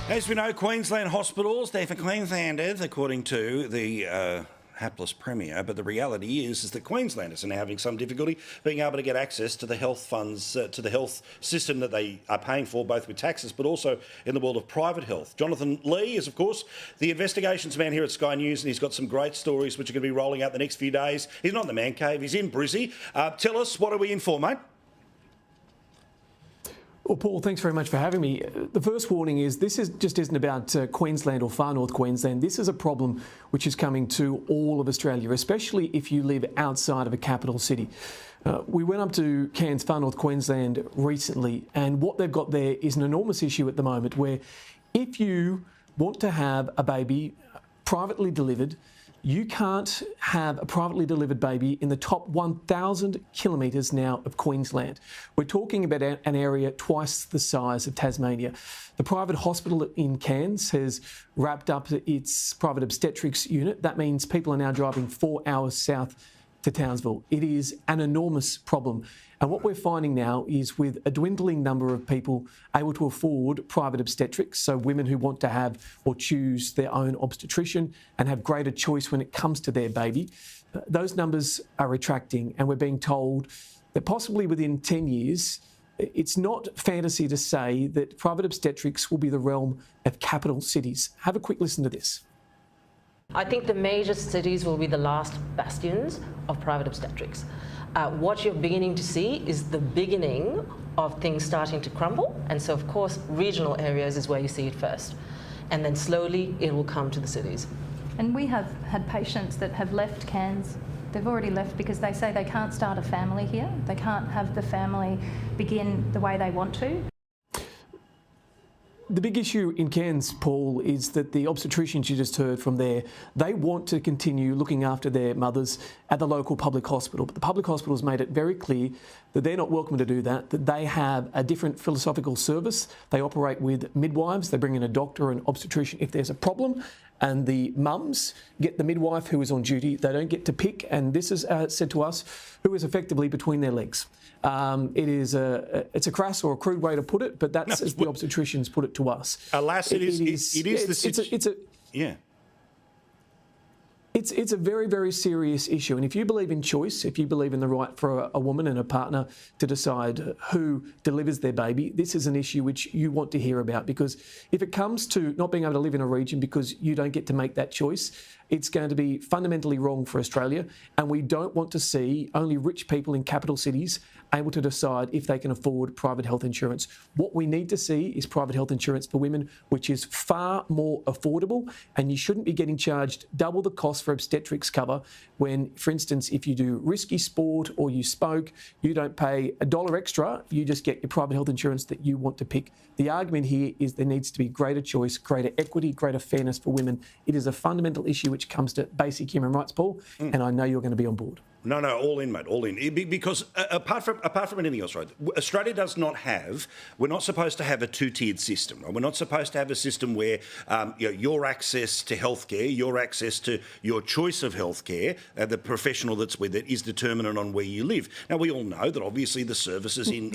As we know, Queensland hospitals, they're for Queenslanders, according to the hapless Premier. But the reality is that Queenslanders are now having some difficulty being able to get access to the health funds, to the health system that they are paying for, both with taxes, but also in the world of private health. Jonathan Lea is, of course, the investigations man here at Sky News, and he's got some great stories which are going to be rolling out the next few days. He's not in the man cave, he's in Brizzy. Tell us, what are we in for, mate? Well, Paul, thanks very much for having me. The first warning is this just isn't about Queensland or far north Queensland. This is a problem which is coming to all of Australia, especially if you live outside of a capital city. We went up to Cairns, far north Queensland recently, and what they've got there is an enormous issue at the moment where if you want to have a baby privately delivered, you can't have a privately delivered baby in the top 1,000 kilometres now of Queensland. We're talking about an area twice the size of Tasmania. The private hospital in Cairns has wrapped up its private obstetrics unit. That means people are now driving 4 hours south to Townsville. It is an enormous problem. And what we're finding now is with a dwindling number of people able to afford private obstetrics, so women who want to have or choose their own obstetrician and have greater choice when it comes to their baby, those numbers are retracting, and we're being told that possibly within 10 years, it's not fantasy to say that private obstetrics will be the realm of capital cities. Have a quick listen to this. I think the major cities will be the last bastions of private obstetrics. What you're beginning to see is the beginning of things starting to crumble, and so of course regional areas is where you see it first, and then slowly it will come to the cities. And we have had patients that have left Cairns. They've already left because they say they can't start a family here. They can't have the family begin the way they want to. The big issue in Cairns, Paul, is that the obstetricians you just heard from there, they want to continue looking after their mothers at the local public hospital. But the public hospital has made it very clear that they're not welcome to do that, that they have a different philosophical service. They operate with midwives. They bring in a doctor and obstetrician if there's a problem. And the mums get the midwife who is on duty. They don't get to pick, and this is said to us, who is effectively between their legs. It's a crass or a crude way to put it, but that's as the obstetricians put it to us. Alas, It's a very, very serious issue. And if you believe in choice, if you believe in the right for a woman and a partner to decide who delivers their baby, this is an issue which you want to hear about, because if it comes to not being able to live in a region because you don't get to make that choice, it's going to be fundamentally wrong for Australia. And we don't want to see only rich people in capital cities able to decide if they can afford private health insurance. What we need to see is private health insurance for women, which is far more affordable, and you shouldn't be getting charged double the cost for obstetrics cover when, for instance, if you do risky sport or you smoke, you don't pay $1 extra, you just get your private health insurance that you want to pick. The argument here is there needs to be greater choice, greater equity, greater fairness for women. It is a fundamental issue which comes to basic human rights, Paul, and I know you're going to be on board. No, all in, mate, all in. Because apart from anything else, right, Australia does not have, we're not supposed to have a two-tiered system. Right? We're not supposed to have a system where your access to healthcare, your access to your choice of healthcare, the professional that's with it is determinant on where you live. Now, we all know that obviously the services in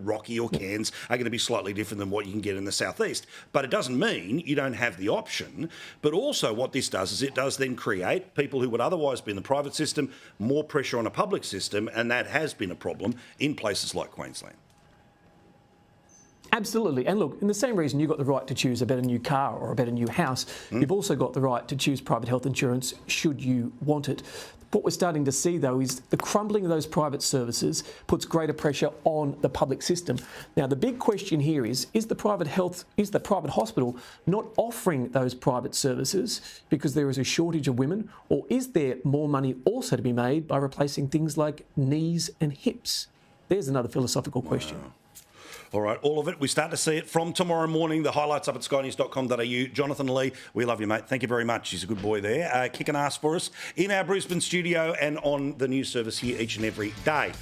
Rocky or Cairns are going to be slightly different than what you can get in the southeast. But it doesn't mean you don't have the option. But also what this does is it does then create people who would otherwise be in the private system more pressure on a public system, and that has been a problem in places like Queensland. Absolutely. And look, in the same reason you've got the right to choose a better new car or a better new house, you've also got the right to choose private health insurance should you want it. What we're starting to see, though, is the crumbling of those private services puts greater pressure on the public system. Now, the big question here is the private hospital not offering those private services because there is a shortage of women, or is there more money also to be made by replacing things like knees and hips? There's another philosophical question. Wow. All right, all of it. We start to see it from tomorrow morning. The highlights up at skynews.com.au. Jonathan Lea, we love you, mate. Thank you very much. He's a good boy there. Kicking ass for us in our Brisbane studio and on the news service here each and every day.